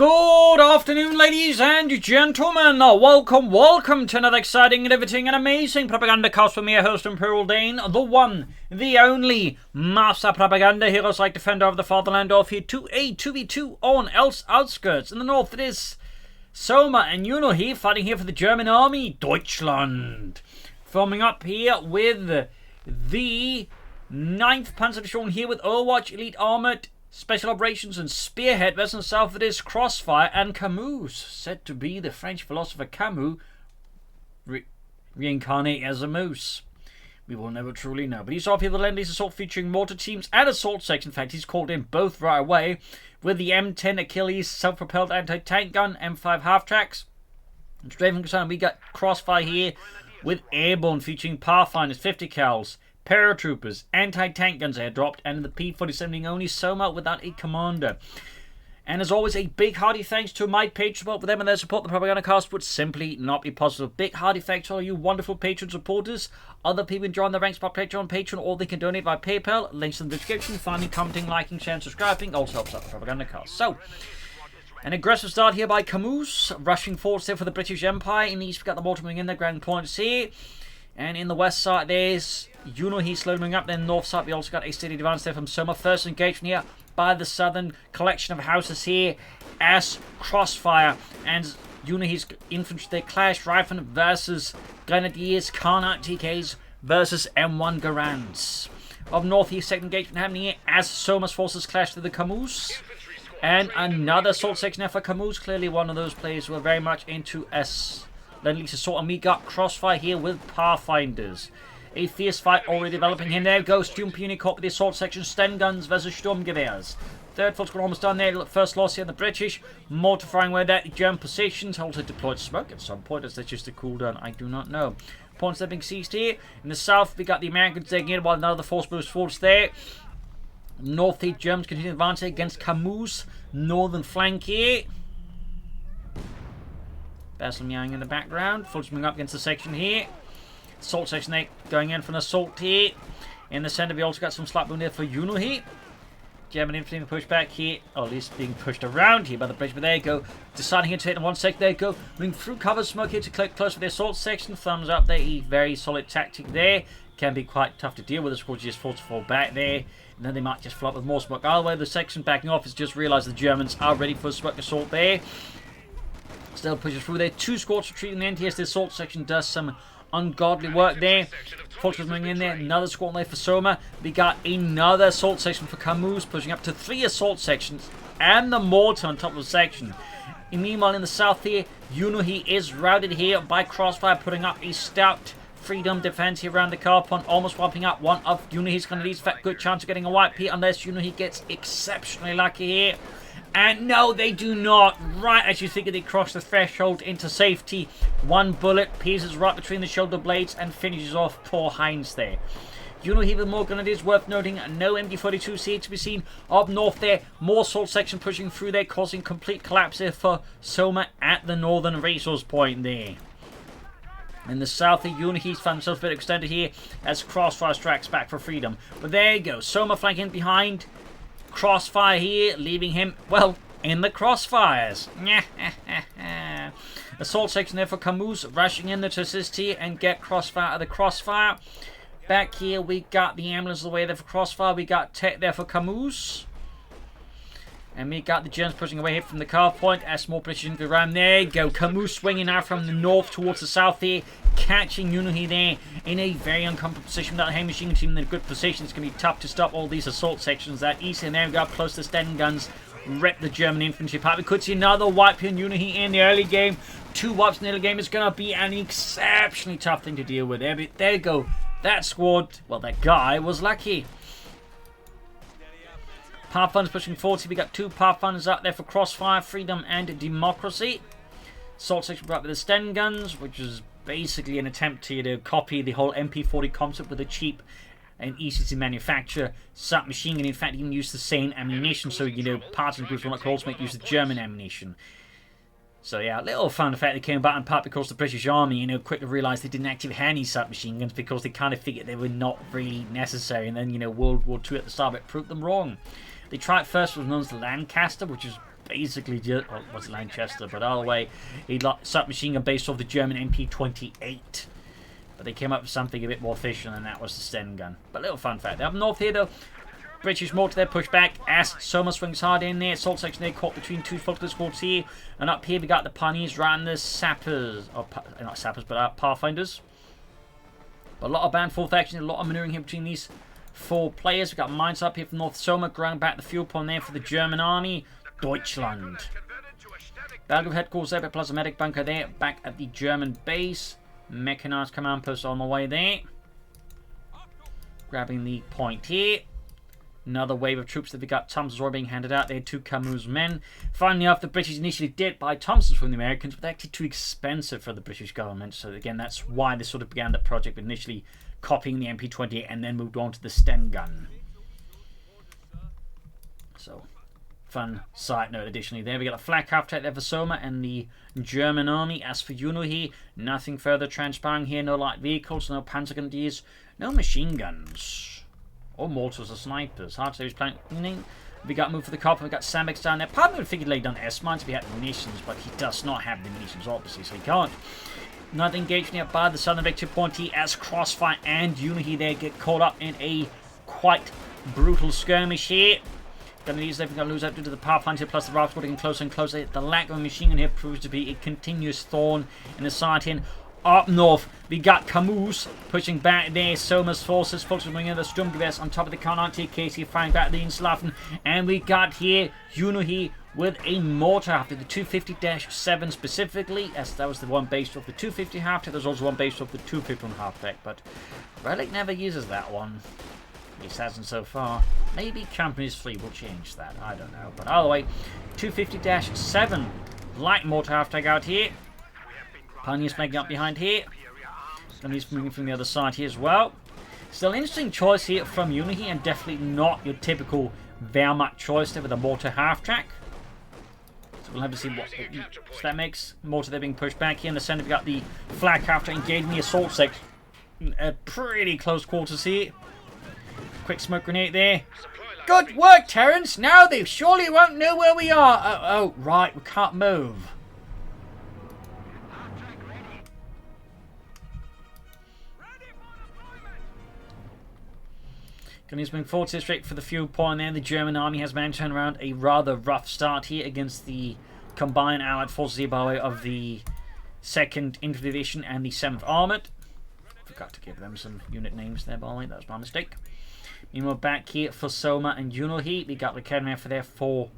Good afternoon, ladies and gentlemen. Welcome to another exciting, riveting, and amazing Propagandacast with me, your host, Imperial Dane, the one, the only Master Propaganda Heroes like Defender of the Fatherland, off here to a 2v2 on Elst Outskirts. In the north, it is Soma and Yunohi fighting here for the German army, Deutschland. Forming up here with the 9th Panzer Division here with Overwatch, Elite Armored, Special Operations and Spearhead. West and south it is Crossfire and Kamoos, said to be the French philosopher Camus reincarnate as a moose. We will never truly know. But he's off here with the Lend-Lease assault featuring mortar teams and assault section. In fact, he's called in both right away with the M10 Achilles self-propelled anti-tank gun, M5 half-tracks. And straight from Concern, we got Crossfire here with Airborne featuring Pathfinders, 50 cals, paratroopers, anti-tank guns airdropped, and the P-47 only Soma without a commander. And as always, a big hearty thanks to my Patreon support. With them and their support, the Propagandacast would simply not be possible. Big hearty thanks to all you wonderful Patreon supporters. Other people can join the ranks by Patreon, or they can donate by PayPal. Links in the description. Finally, commenting, liking, sharing, subscribing also helps out the Propagandacast. So, an aggressive start here by Kamoos, rushing forwards there for the British Empire. In the east, we got the mortar moving in there, ground points here. And in the west side, there's Yunohi slowly moving up. Then north side, we also got a steady advance there from Soma. First engagement here by the southern collection of houses here as Crossfire and Yunohi's infantry. They clash Riflemen versus Grenadiers, Karnak TKs versus M1 Garands. Up northeast, second engagement happening here as Soma's forces clash with the Kamoos. And another assault section there for Kamoos. Clearly one of those players who are very much into Lend-Lease assault, and we got Crossfire here with Pathfinders. A fierce fight already developing here. There goes Sturm Puni caught with the assault section. Sten guns versus Sturmgewehrs. Third foot's almost done there. First loss here on the British. Mortar firing where that German positions. Also deployed smoke at some point. Is that just a cooldown? I do not know. Points that being seized here. In the south, we got the Americans taking it while another force moves forwards there. Northeast Germans continue to advance against Kamoos. Northern flank here. Basil Yang in the background. Fuller's moving up against the section here. Assault section 8 going in for an assault here. In the centre, we also got some slap boom there for Yunohi. German infantry being pushed back here, or at least being pushed around here by the British. But there you go. Deciding here to hit in one second. There you go. Moving through cover smoke here to click close with the assault section. Thumbs up there. A very solid tactic there. Can be quite tough to deal with. Of course, you just force to fall back there. And then they might just flop with more smoke. Either way, the section backing off has just realised the Germans are ready for a smoke assault there. Still pushes through there. Two squads retreating the NTS. The assault section does some ungodly work there. Fortress moving in there. Another squad there for Soma. We got another assault section for Kamoos, pushing up to 3 assault sections and the mortar on top of the section. And meanwhile, in the south here, Yunohi is routed here by Crossfire, putting up a stout freedom defense here around the car pond, almost wiping out one of Yunohi's Grenadiers. Good chance of getting a wipe here, unless Yunohi gets exceptionally lucky here. And no, they do not. Right as you think they cross the threshold into safety, one bullet pierces right between the shoulder blades and finishes off poor Heinz there. Yunohi with more Grenadiers, worth noting. No MD-42 here to be seen up north there. More assault section pushing through there, causing complete collapse here for Soma at the northern resource point there. In the south, Yunohi's found himself a bit extended here as Crossfire strikes back for freedom. But there you go. Soma flanking behind Crossfire here, leaving him, well, in the crossfires. Assault section there for Kamoos, rushing in there to assist here and get Crossfire out of the crossfire. Back here, we got the ambulance away there for Crossfire. We got Tech there for Kamoos. And we got the Germans pushing away here from the car point as more British infantry around. There you go. Kamoos swinging out from the north towards the south here, catching Yunohi there in a very uncomfortable position. Without a heavy machine team in a good position, it's going to be tough to stop all these assault sections. That east and there we got close to Sten guns, rip the German infantry apart. We could see another wipe here in Yunohi in the early game. 2 wipes in the early game is going to be an exceptionally tough thing to deal with. There you go. That squad, well, that guy was lucky. Pathfinders pushing forward. We got 2 Pathfinders out there for Crossfire, Freedom and Democracy. Assault section brought with the Sten guns, which is basically an attempt to copy the whole MP40 concept with a cheap and easy to manufacture submachine gun. In fact, even use the same ammunition, so partner groups will not also make use of German ammunition. So yeah, a little fun fact that came about in part because the British Army, quickly realised they didn't actually have any submachine guns because they kind of figured they were not really necessary. And then, World War II at the start of it proved them wrong. They tried first what was known as the Lancaster, which is basically just, well, it was Lanchester, but all the way, he submachine gun based off the German MP-28. But they came up with something a bit more efficient, and that was the Sten gun. But little fun fact. Up north here, though, British mortar there, push back as Soma swings hard in there. Assault section there, caught between two focus squads here. And up here, we got the Pioneers right and the Sappers. Or, not Sappers, but Pathfinders. But a lot of band forth action, a lot of maneuvering here between these four players. We've got mines up here from North Soma, ground back the fuel point there for the German army. Deutschland. Battlefield headquarters there, plus a medic bunker there, back at the German base. Mechanized command post on the way there. Grabbing the point here. Another wave of troops that we got. Thompson's already being handed out there to Kamoos men. Finally off, the British initially did buy Thompsons from the Americans, but they're actually too expensive for the British government. So again, that's why they sort of began the project, initially copying the MP-28 and then moved on to the Sten gun. So, fun side note additionally there. We got a flak half attack there for Soma and the German army. As for Yunohi, nothing further transpiring here. No light vehicles, no panzer grenadiers, no machine guns. Or mortars or snipers. Hard to say who's planning. We got moved for the copper. We got Sandbags down there. Part of me figured laid down S-mines if he had munitions, but he does not have the munitions, obviously, so he can't. Another engagement here by the southern victory point here as Crossfire and Yunohi there get caught up in a quite brutal skirmish here. Gonna use everything, gonna lose out due to the power plant here, plus the rifles getting closer and closer. The lack of a machine gun here proves to be a continuous thorn in the side here. Up north, we got Kamoos pushing back there. Soma's forces focusing on the Sturmgewehrs on top of the K9 firing back the Inslafen. And we got here Yunohi with a mortar after the 250-7 specifically, as that was the one based off the 250 half-tech. There's also one based off the 251 half-tech, but Relic never uses that one. At least hasn't so far. Maybe Companies 3 will change that, I don't know. But either way, 250-7 light mortar half-tech out here. Pioneers making up behind here. And he's moving from the other side here as well. Still an interesting choice here from Yunohi, and definitely not your typical Wehrmacht choice there with a mortar half-track. So we'll have to see what that makes. Mortar there being pushed back here in the center. We've got the flak half-track engaging the assault section at pretty close quarters here. Quick smoke grenade there. Good work, Terrence. Now they surely won't know where we are. Oh, right, we can't move. He's moving forward to the straight for the fuel point there. The German army has managed to turn around a rather rough start here against the combined allied forces here by way of the 2nd Infantry Division and the 7th Armoured. Forgot to give them some unit names there, by the way. That was my mistake. Meanwhile, back here for Soma and Yunohi. We got the Academy for there for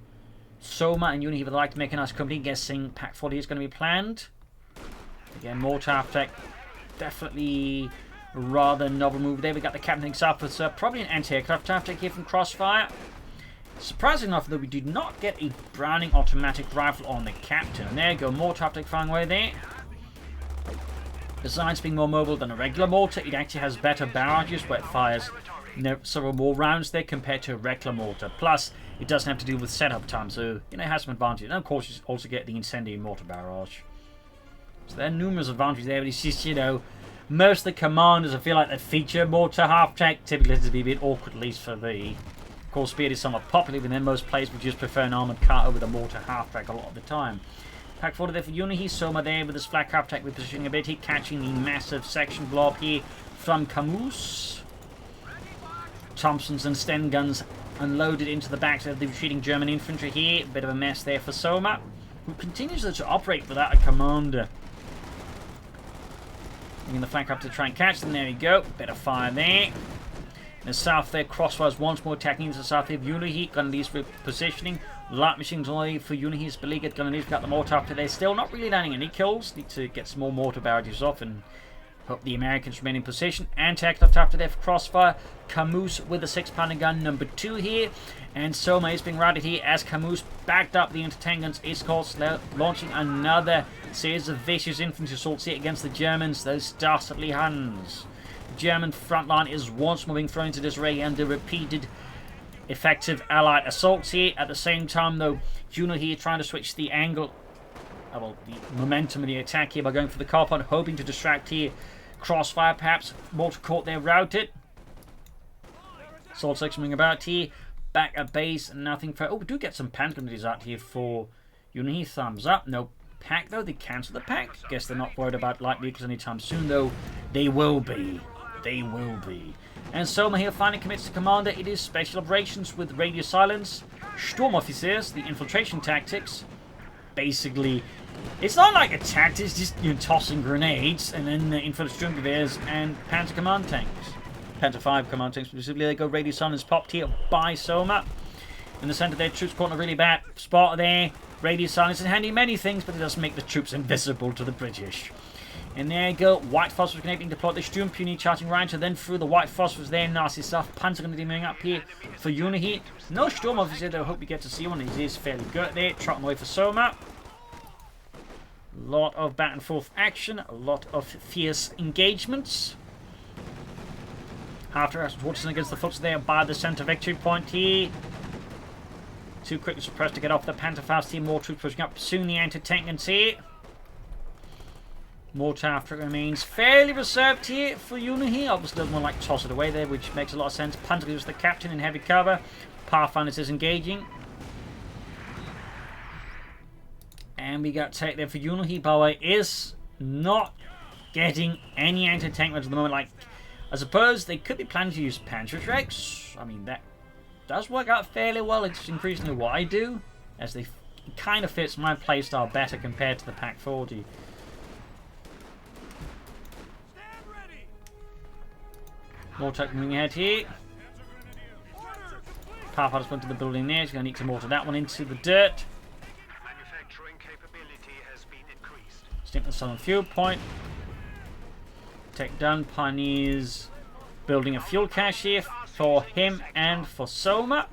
Soma and Yunohi would like to make a nice company. Guessing Pack 40 is going to be planned. Again, more tech. Definitely rather novel move there. We got the captain himself with probably an anti-aircraft tactic here from Crossfire. Surprisingly enough, though, we did not get a Browning automatic rifle on the captain. And there you go, more tactic firing away there. Besides being more mobile than a regular mortar, it actually has better barrages where it fires several more rounds there compared to a regular mortar. Plus, it doesn't have to deal with setup time, so it has some advantages. And of course, you also get the incendiary mortar barrage. So there are numerous advantages there, but it's just, most of the commanders, I feel like, that feature mortar half-track typically tend to be a bit awkward, at least for me. Of course, Spearhead is somewhat popular, but then most players would just prefer an armoured car over the mortar half-track a lot of the time. Pack 40 there for Yunohi. Soma there with his flak half-track repositioning ability, catching the massive section blob here from Kamoos. Thompsons and Sten guns unloaded into the backs of the retreating German infantry here. Bit of a mess there for Soma, who continues to operate without a commander. Bringing the flank up to try and catch them. There we go. Bit of fire there. In the south there, Crossfire's once more attacking into the south here of Yunohi. Gun Lease repositioning. Light machines only for Yunohi's beleaguered Gun Lease. Got the mortar after there. Still not really landing any kills. Need to get some more mortar barrages off and hope the Americans remain in position. Anti-aircraft after there for Crossfire. Kamoos with a 6-pounder gun number 2 here. And Soma is being routed here as Kamoos backed up the anti-tank guns. Is launching another series of vicious infantry assaults here against the Germans, those dastardly Huns. The German front line is once more being thrown into disarray under repeated effective allied assaults here. At the same time, though, Yunohi trying to switch the angle, the momentum of the attack here by going for the car point, hoping to distract here. Crossfire, perhaps. Mortar caught there, routed. Assault section moving about here. back at base. Nothing for... Oh, we do get some panzer grenades out here for Yunohi. Thumbs up. No pack, though. They cancel the pack. Guess they're not worried about light vehicles anytime soon, though. They will be. They will be. And Soma here finally commits to commander. It is special operations with radio silence. Storm officers, the infiltration tactics. Basically, it's not like a tactic, it's just tossing grenades and then infantry Sturmgewehrs and Panzer command tanks. Panzer 5 command tanks specifically. They go radio silence popped here by Soma. In the center there, troops caught in a really bad spot there. Radio silence is handy many things, but it doesn't make the troops invisible to the British. And there you go, white phosphorus grenade being deployed. The Sturmpuni charging right, so then through the white phosphorus there, nasty stuff. Panzer grenade moving up here for Yunohi. No Storm officer though, hope you get to see one. It is fairly good there. Trotting away for Soma. A lot of back and forth action, a lot of fierce engagements. After Watson against the foots there by the center victory point here. Too quickly suppressed to get off the Panzerfaust team. More troops pushing up. Soon the anti-tank can see it. Mortar after it remains fairly reserved here for Yunohi. Obviously doesn't want to toss it away there, which makes a lot of sense. Panzer gives the captain in heavy cover. Pathfinders is engaging. And we got take there for Yunohi. By the way, is not getting any anti-tank at the moment. Like, I suppose they could be planning to use Panzerschrecks. I mean, that does work out fairly well. It's increasingly what I do, as they kind of fits my playstyle better compared to the Pack 40. More tech moving ahead here. Pathfinder's went to the building there. He's going to need to mortar that one into the dirt. Stick the southern fuel point. Tech done. Pioneers building a fuel cache here for him and for Soma.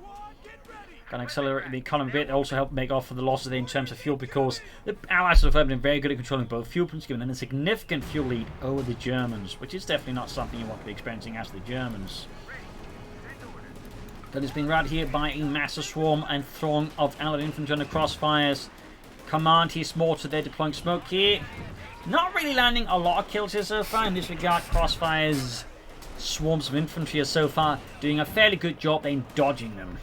Going to accelerate the economy a bit. They also help make off for the losses there in terms of fuel, because the Allies have been very good at controlling both fuel points, giving them a significant fuel lead over the Germans, which is definitely not something you want to be experiencing as the Germans. That has been routed here by a massive swarm and throng of Allied infantry under Crossfire's command. He's mortar there, deploying smoke here. Not really landing a lot of kills here so far. In this regard, Crossfire's swarms of infantry are so far doing a fairly good job in dodging them.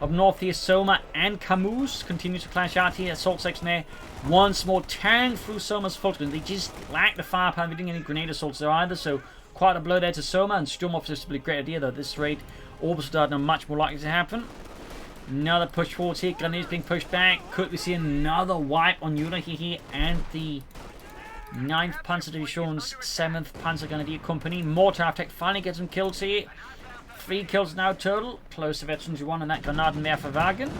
Up north here, Soma and Kamoos continue to clash out here. Assault section there. Once more, tearing through Soma's fulcrum. They just lack the firepower. They didn't get any grenade assaults there either, so quite a blow there to Soma. And Storm officers is a great idea, though. At this rate, Orbital Dart are much more likely to happen. Another push forward here. Grenades being pushed back. Could we see another wipe on Yunohi here and the 9th Panzer Division's 7th Panzer Grenadier Company. Mortar attack finally gets some kills here. 3 kills now total. Close to veterans 1 and that Granadenwerferwagen.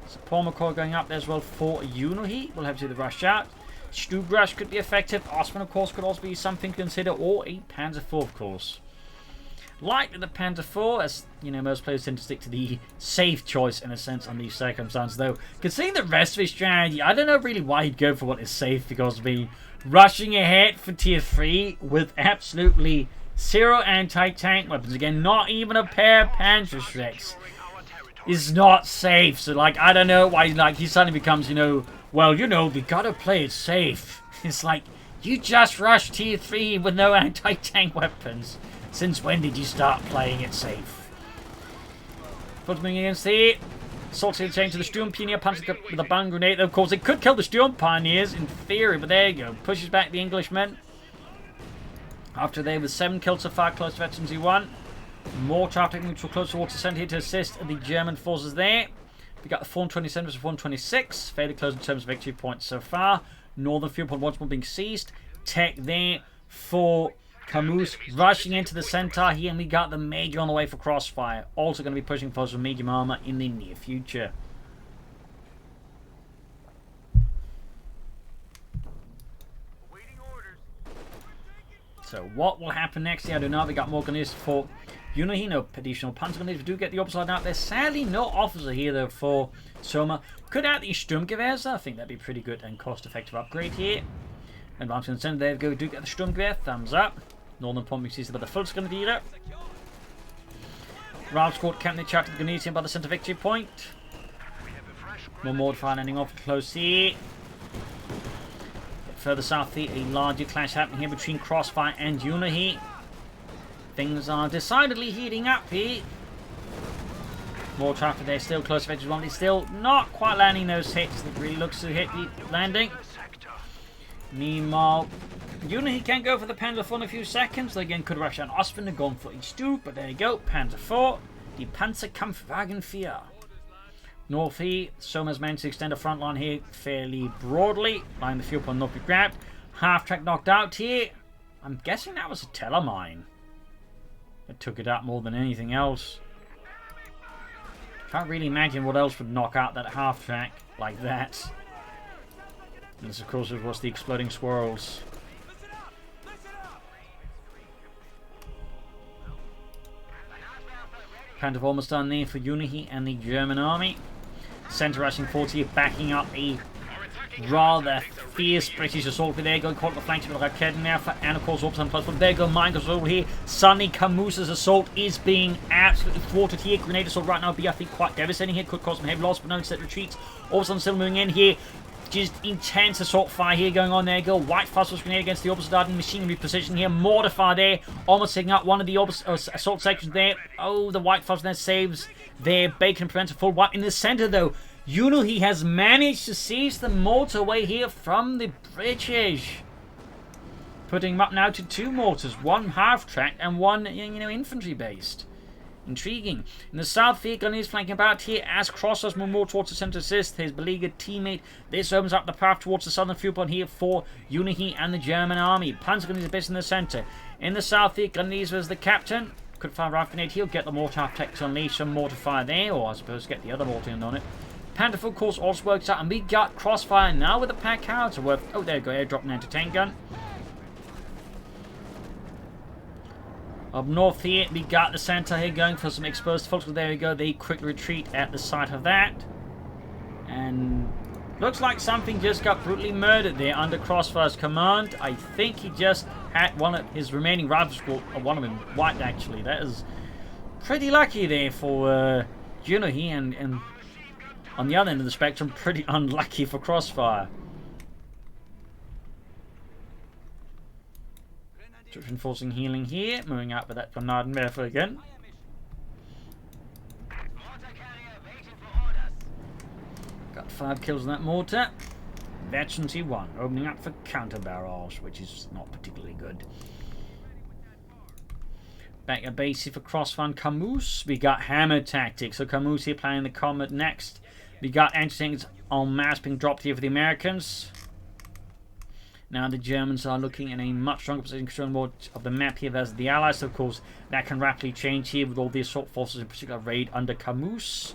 Support McCoy going up there as well for Yunohi. We'll have to do the rush out. Stubrush could be effective. Osman, of course, could also be something to consider. Or a Panzer IV, of course. Like the Panzer IV, as you know, most players tend to stick to the safe choice in a sense on these circumstances, though. Considering the rest of his strategy, I don't know really why he'd go for what is safe, because rushing ahead for tier 3 with absolutely 0 anti-tank weapons, again, not even a pair of Panzerschrecks, is not safe. So, like, I don't know why, like, he suddenly becomes, well, we gotta play it safe. It's like, you just rushed tier 3 with no anti-tank weapons. Since when did you start playing it safe? Moving against the Assault change to the Sturm Pioneer punches with a bang grenade. Of course, it could kill the Sturm Pioneers in theory, but there you go. Pushes back the Englishmen. After they with 7 kills so far, close to veterans E1. More traffic neutral close towards the centre here to assist the German forces there. We got the 427 versus 426. Fairly close in terms of victory points so far. Northern fuel point once more being seized. Tech there for Kamoos rushing into the center here, and we got the Major on the way for Crossfire. Also going to be pushing for some medium armor in the near future. So what will happen next here? I don't know. We got more grenades for Yunohi. No additional Panzer grenades. We do get the upside out there. Sadly, no officer here though for Soma. Could add the Sturmgewehrs. I think that'd be pretty good and cost-effective upgrade here. Advancing in the center. There we go. We do get the Sturmgewehr. Thumbs up. Northern pumping sees about the Volksgrenadier. Ralph squad camping the charge to the Grenadier by the center victory point. More mortar ending off close here. Further south here, a larger clash happening here between Crossfire and Yunohi. Things are decidedly heating up here. More traffic there, still close to edge one. He's still not quite landing those hits that really looks to hit the landing. Meanwhile, Yunohi can go for the Panzer IV in a few seconds. They again could rush an Ostwind and gone for each two, but there you go. Panzer IV, die Panzerkampfwagen 4. North here, Soma's managed to extend the front line here fairly broadly, allowing the fuel point not be grabbed. Half track knocked out here. I'm guessing that was a telemine. It took it out more than anything else. Can't really imagine what else would knock out that half track like that. And this, of course, was the exploding swirls. Kind of almost done there for Yunohi and the German army. Centre rushing forward here, backing up a rather fierce British assault. There go, caught the flanks with Raketenwerfer, and of course Operations plus. But there go mine control here. Suddenly Kamoos' assault is being absolutely thwarted here. Grenade assault right now would be, I think, quite devastating here. Could cause some heavy loss, but no set retreats. Operations still moving in here. Just intense assault fire here going on. There go. White phosphorus grenade against the opposite Dardan machinery position here. Mortar fire there. Almost taking out one of the assault sections there. Oh, the white phosphorus there saves their bacon and prevents a full wipe. In the center though, Yunohi has managed to seize the motorway here from the British. Putting him up now to 2 mortars. 1 half-track and 1, infantry based. Intriguing. In the south, the gun is flanking about here as Crossfire's move more towards the center to assist his beleaguered teammate. This opens up the path towards the southern fuel point here for Yunohi and the German army. Panzer is based in the center. In the south, the Gunese was the captain. Could fire a grenade. He'll get the mortar half-track to unleash some mortar fire there, or I suppose get the other mortar in on it. Panther, of course, also works out, and we got Crossfire now with a pack howitzer worth. Oh, there you go, airdrop an anti-tank gun. Up north here, we got the center here going for some exposed folks. There we go, they quickly retreat at the sight of that. And looks like something just got brutally murdered there under Crossfire's command. I think he just had one of his remaining rifles, one of them wiped actually. That is pretty lucky there for Yunohi, and on the other end of the spectrum, pretty unlucky for Crossfire. Just reinforcing healing here, moving out with that Propagandacaster again. Got 5 kills on that mortar. Veterancy 1, opening up for counter barrage, which is not particularly good. Back at base here for Crossfire and Kamoos. We got hammer tactics, so Kamoos here playing the combat next. We got anti-tanks en masse being dropped here for the Americans. Now the Germans are looking in a much stronger position, controlling more of the map here versus the Allies. So of course, that can rapidly change here with all the assault forces, in particular raid under Kamoos.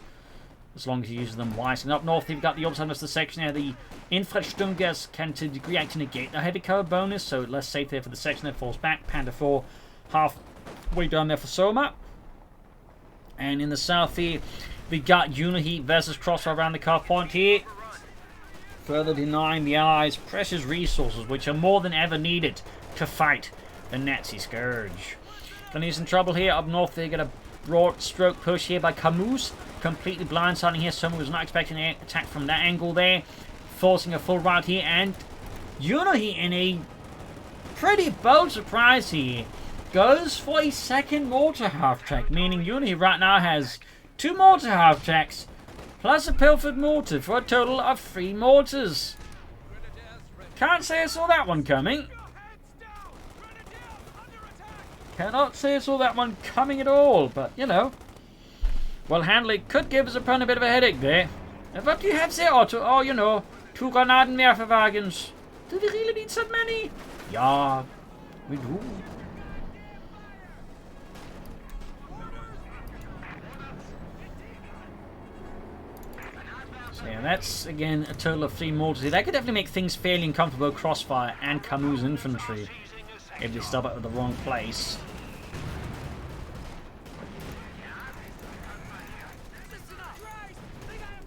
As long as you use them wisely. And up north, you've got the opposite of the section here. The Infrastrukturgas can to a degree act to negate the heavy cover bonus, so less safe there for the section that falls back. Panther 4 halfway down there for Soma. And in the south here, we got Yunohi versus Crossfire around the car point here. Further denying the Allies precious resources, which are more than ever needed to fight the Nazi scourge. Gunny's in trouble here. Up north, they get a broad stroke push here by Kamoos. Completely blindsiding here. Someone was not expecting an attack from that angle there. Forcing a full rout here. And Yunohi, in a pretty bold surprise here, goes for a second mortar half-track. Meaning Yunohi right now has 2 mortar half-tracks plus a pilfered mortar for a total of 3 mortars. Can't say I saw that one coming. Cannot say I saw that one coming at all, but you know. Well, handling could give his opponent a bit of a headache there. What do you have there, Otto? Oh, you know, 2 Granatenwerferwagens. Do we really need so many? Yeah, we do. So yeah, that's again a total of 3 mortars. That could definitely make things fairly uncomfortable for Crossfire and Kamoos infantry if they stop at the wrong place.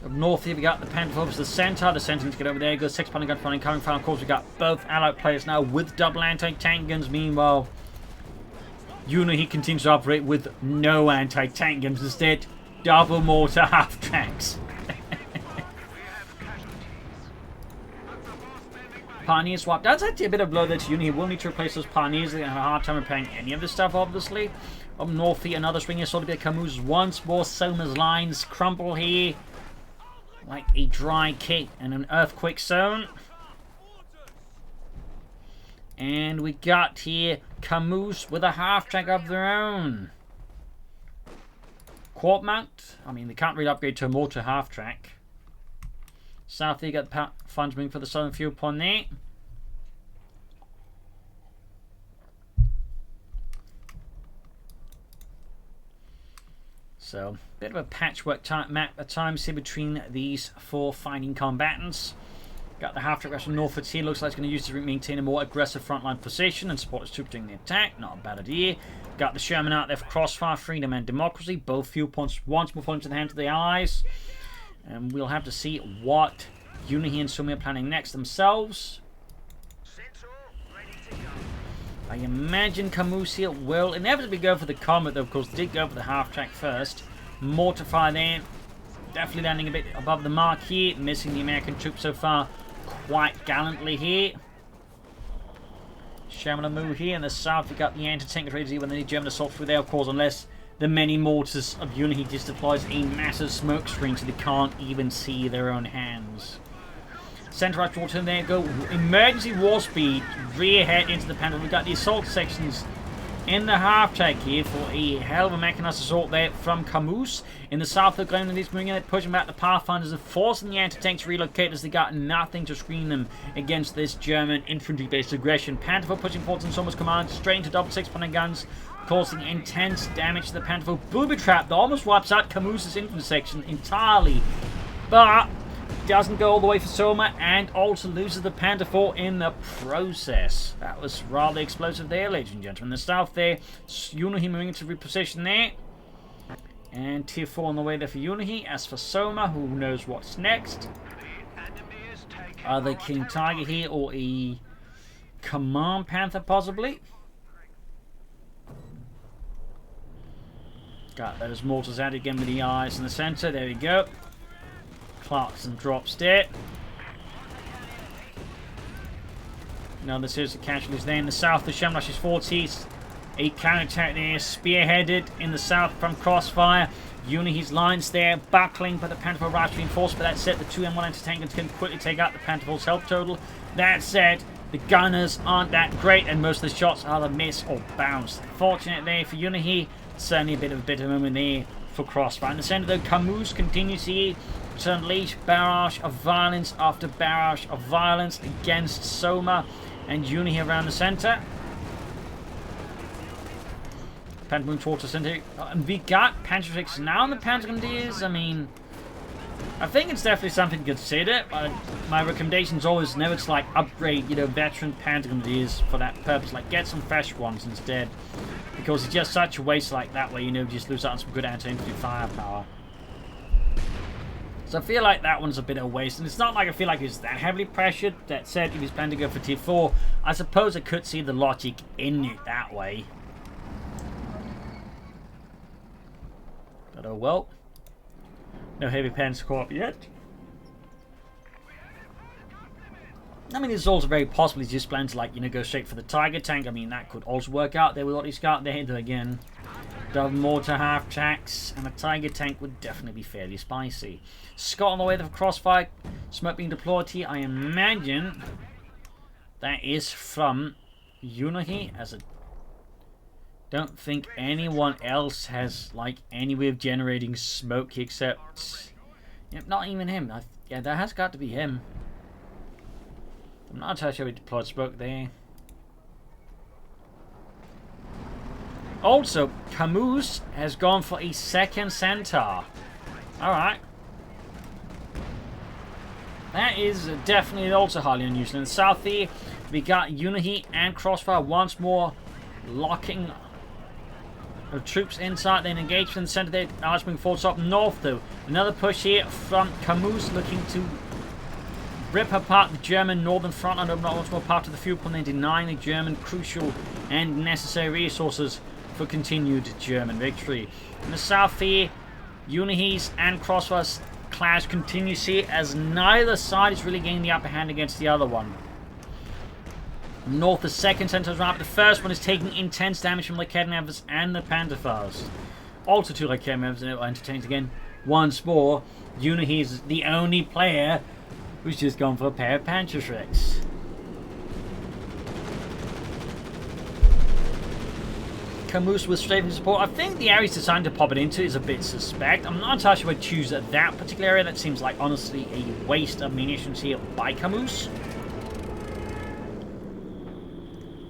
Up north here we got the Panther to the centre. The centre to get over there. Goes 6 gun flying coming from. Of course we got both allied players now with double anti-tank guns. Meanwhile, Yunohi continues to operate with no anti-tank guns. Instead, double mortar half-tracks. Pioneer swap. That's actually a bit of blow there to Yunohi. Will need to replace those Pioneers. They're going to have a hard time repairing any of this stuff, obviously. Up north here, another swing here. Sort of bit of Kamoos. Once more, Soma's lines crumble here. Like a dry cake and an earthquake zone. And we got here Kamoos with a half-track of their own. Quad mount. I mean, they can't really upgrade to a mortar half-track. South here, got the funds moving for the southern fuel point there. So, bit of a patchwork map at times here between these four fighting combatants. Got the half-track rush from northwards here. Looks like it's going to use to maintain a more aggressive frontline position and support its troops during the attack. Not a bad idea. Got the Sherman out there for Crossfire, Freedom and Democracy. Both fuel points once more fall into the hands of the Allies. And we'll have to see what Yunohi and Soma are planning next themselves. I imagine Kamoos here will inevitably go for the combat, though, of course. They did go for the half-track first. Mortar fire there. Definitely landing a bit above the mark here. Missing the American troops so far quite gallantly here. Sherman move here in the south. We got the anti-tank raiders here when they need German assault through there, of course, unless the many mortars of Yunohi just deploys a massive smoke screen so they can't even see their own hands. Center right water, there go. Emergency war speed, rear head into the panel. We got the assault sections in the half-track here for a hell of a mechanized assault there from Kamoos. In the south, they're going to these moving in, pushing back the Pathfinders and forcing the anti-tanks to relocate as they got nothing to screen them against this German infantry-based aggression. Pantherfoot pushing forward in Soma's command, straight into double 6-pounder guns, causing intense damage to the Pantherfoot. Booby trap that almost wipes out Kamoos' infantry section entirely, but doesn't go all the way for Soma, and also loses the Panther 4 in the process. That was rather explosive there, ladies and gentlemen. The south there, Yunohi moving into reposition there. And tier 4 on the way there for Yunohi. As for Soma, who knows what's next? Either King Tiger here or a Command Panther possibly. Got those mortars out again with the eyes in the center. There we go. Clarkson drops there. Now this is the casualties there in the south. The Sherman rushes forwards. He's a counterattack there, spearheaded in the south from Crossfire. Yunohi's lines there, buckling, but the Pantherful rush reinforced. But that said, the 2 M1 anti-tankers can quickly take out the Pantherful's health total. That said, the gunners aren't that great, and most of the shots either miss or bounce. Fortunate there for Yunohi. Certainly a bit of a moment there for Crossfire. In the center, though, Kamoos continues here to unleash barrage of violence after barrage of violence against Soma and Yunohi around the center. Panther towards the center. And we got Panther 6 now in the Panther-Grenadiers. I mean, I think it's definitely something to consider. My recommendation is always never to like upgrade, you know, veteran Panther-Grenadiers for that purpose. Like, get some fresh ones instead. Because it's just such a waste like that where, you know, just lose out on some good anti-infantry firepower. So I feel like that one's a bit of a waste. And it's not like I feel like it's that heavily pressured. That said, if he's planning to go for tier 4, I suppose I could see the logic in it that way. But oh well. No heavy pants co-op yet. I mean, it's also very possible he's just planning to, like, you know, go straight for the Tiger tank. I mean, that could also work out there with what he's got there. Though again, double mortar half tracks and a Tiger tank would definitely be fairly spicy. Scott on the way there for Crossfire. Smoke being deployed here. I imagine that is from Yunohi, as I don't think anyone else has, like, any way of generating smoke except, you know, not even him. Yeah, that has got to be him. I'm not entirely sure we deployed smoke there. Also, Kamoos has gone for a second Centaur. Alright. That is definitely also highly unusual. In the south here, we got Yunohi and Crossfire once more locking troops inside. Then engaged in the center there. Archman forwards up north though. Another push here from Kamoos looking to rip apart the German northern front and open up once more part of the fuel point, then denying the German crucial and necessary resources for continued German victory. In the south here, Yunohi's and Crossfire's clash continues here as neither side is really gaining the upper hand against the other one. North, the second Centaur's right, but the first one is taking intense damage from the Raketten members and the Panzerfaust. Also 2 Raketten members, and it will entertain again once more. Yunohi is the only player who's just gone for a pair of Panzerschrecks. Kamoos with strafing support. I think the area's designed to pop it into is a bit suspect. I'm not entirely sure I'd choose that particular area. That seems like, honestly, a waste of munitions here by Kamoos.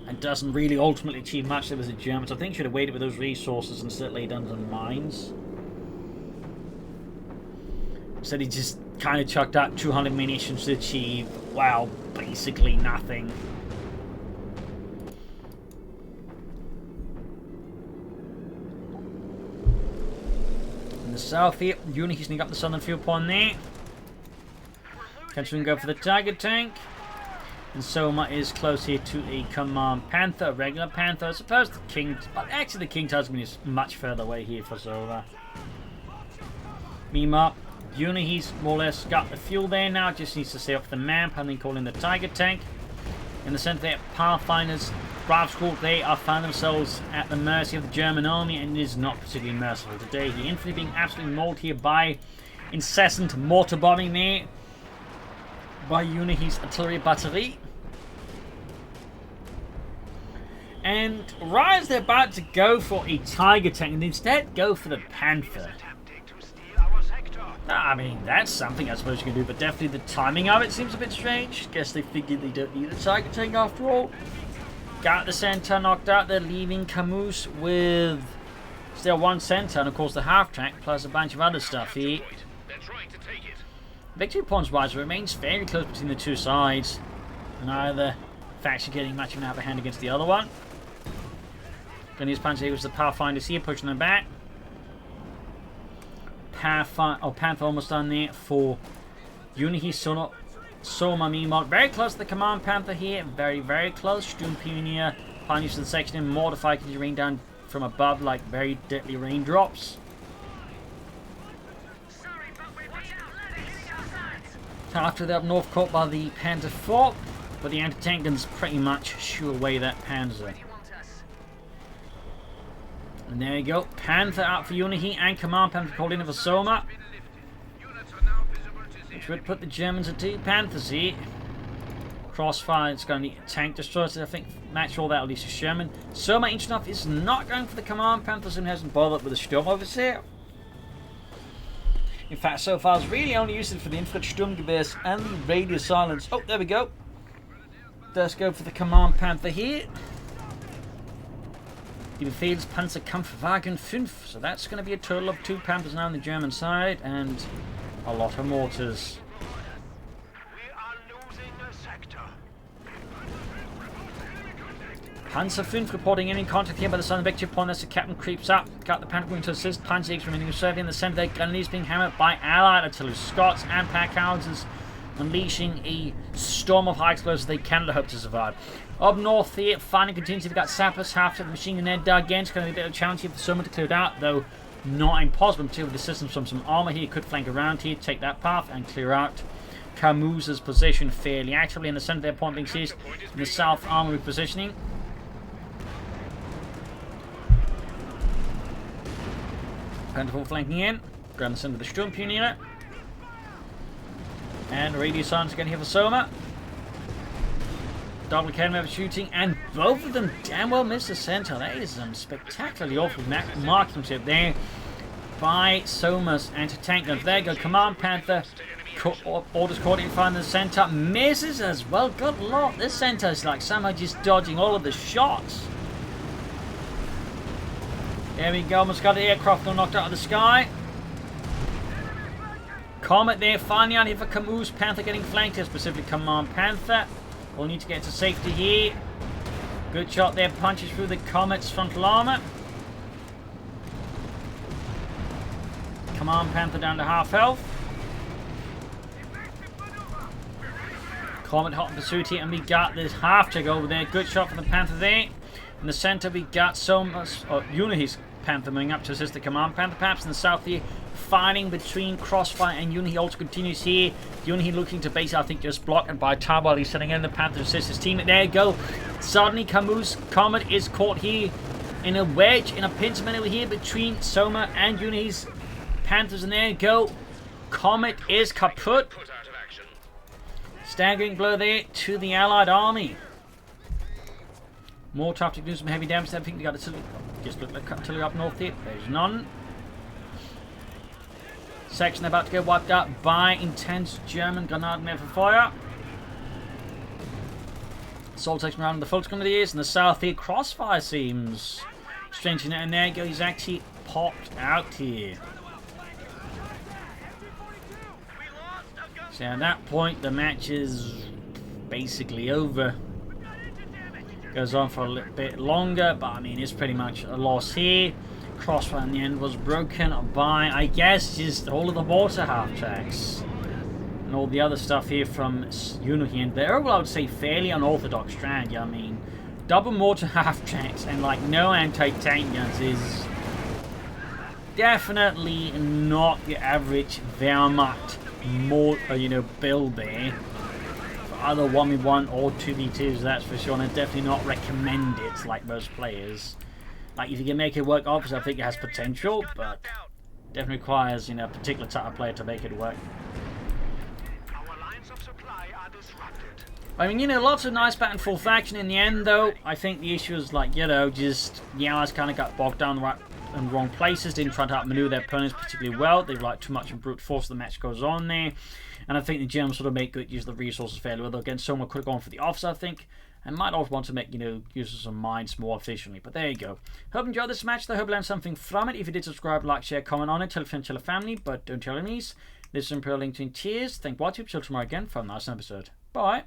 And doesn't really ultimately achieve much there with the Germans. I think should have waited with those resources and instead laid under the mines. Instead he just kind of chucked out 200 munitions to achieve, well, basically nothing. South here, Yunohi sneak up the southern field point there. Can go for the Tiger tank. And Soma is close here to a Command Panther, a regular Panther. I suppose the King, but actually the King Tasman is much further away here for Soma. Meanwhile, Yunohi's more or less got the fuel there now, just needs to stay off the map, and then call in the Tiger tank. In the center there, Pathfinders, Brav Squad, they are found themselves at the mercy of the German army, and it is not particularly merciful today. The infantry being absolutely mauled here by incessant mortar bombing there by Yunohi's artillery battery. And right as they're about to go for a Tiger tank, and instead go for the Panther. I mean, that's something I suppose you can do, but definitely the timing of it seems a bit strange. Guess they figured they don't need a Tiger tank after all. Got the center knocked out. They're leaving Kamoos with still 1 center, and of course the half track, plus a bunch of other stuff here. Victory points wise remains fairly close between the two sides, and neither faction getting much of an upper hand against the other one. Gonna use Panzer with the Pathfinders here, pushing them back. Panther almost done there for Yunohi. Soma meanwhile very close to the Command Panther here, very close. Sturmpionier pioneers to the section and Mortify can rain down from above like very deadly raindrops. After that, up north caught by the Panther fort, but the anti-tank guns pretty much shoo away that Panzer. And there you go, Panther out for Yunohi and Command Panther called in for Soma. Which would put the Germans at 2 Panthers here. Crossfire is going to need a tank destroyer, so I think match all that at least for Sherman. Soma, interesting enough, is not going for the Command Panthers and hasn't bothered with the Sturm over here. In fact, so far it's really only used it for the Infrared Sturmgewehrs and the Radio Silence. Oh, there we go. Let's go for the Command Panther here. Die Befehlspanzerkampfwagen 5. So that's going to be a total of 2 Panthers now on the German side and a lot of mortars. We are losing a sector. Panzer 5 reporting in contact here by the southern victory point as the captain creeps up. Got the Panther going to assist. Panzer 8 remaining reserve in the center there. Grenadiers being hammered by allied artillery. Scots and pack howitzers unleashing a storm of high explosives they cannot hope to survive. Up north here, fighting continues. We've got sappers, half of machine gun there dug in. It's going to be a bit of a challenge here for Soma to clear it out, though not impossible too with assistance from some armor here. Could flank around here, take that path, and clear out Kamoos' position fairly actively in the center there. Point being seized in the south armory positioning. Panther flanking in. Grab the center of the Sturmpionier. And Radio Silence again here for Soma. Double cannon shooting, and both of them damn well missed the center. That is some spectacularly awful marksmanship there by Soma's anti-tank guns. There you go, Command Panther. Orders caught in front of the center. Misses as well. Good lord, this center is like somehow just dodging all of the shots. There we go, almost got the aircraft knocked out of the sky. Comet there, finally out here for Kamoos. Panther getting flanked here, specifically Command Panther. We'll need to get to safety here. Good shot there, punches through the Comet's frontal armor. Command Panther down to half health. Comet hot in pursuit here, and we got this half check over there. Good shot from the Panther there. In the center, we got Soma's, Yunohi's Panther moving up to assist the Command Panther. Perhaps in the south here, fighting between Crossfire and Yunohi also continues here. Yunohi looking to basically, I think, just block and buy time while he's sitting in. The Panther assists his team. There you go. Suddenly, Kamoos Comet is caught here in a wedge, in a pincer maneuver here between Soma and Yunohi's Panthers. And there you go. Comet is kaput. Staggering blow there to the Allied army. More traffic news, some heavy damage. I think we got artillery. Just look like artillery up north here. There's none. Section about to get wiped out by intense German grenade fire. Assault section around the Fulton Grenadiers in the south here. Crossfire seems strange. And there you go. He's actually popped out here. So at that point, the match is basically over. Goes on for a little bit longer, but I mean, it's pretty much a loss here. Crossfire in the end was broken by, I guess, just all of the water half-tracks. And all the other stuff here from Yunohi. And they're, well, I would say, fairly unorthodox strategy. I mean, double mortar half-tracks and, like, no anti-tank guns is definitely not the average Wehrmacht build there. For either 1v1 or 2v2s, that's for sure. And I definitely not recommend it like most players. Like, if you can make it work, obviously I think it has potential, but definitely requires, a particular type of player to make it work. Our lines of supply are disrupted. I mean, lots of nice back and forth action in the end, though. I think the issue is, like, just the Allies kind of got bogged down in the wrong places, didn't try to outmaneuver their opponents particularly well. They relied too much on brute force. The match goes on there. And I think the Germans sort of make good use of the resources fairly well. Though, again, Soma could have gone for the offs, I think. And might also want to make, use of some mines more efficiently. But there you go. Hope you enjoyed this match. I hope you learned something from it. If you did, subscribe, like, share, comment on it. Tell a friend, tell a family. But don't tell enemies. This is Imperial LinkedIn. Cheers. Thank you for watching. Till tomorrow again for a nice episode. Bye.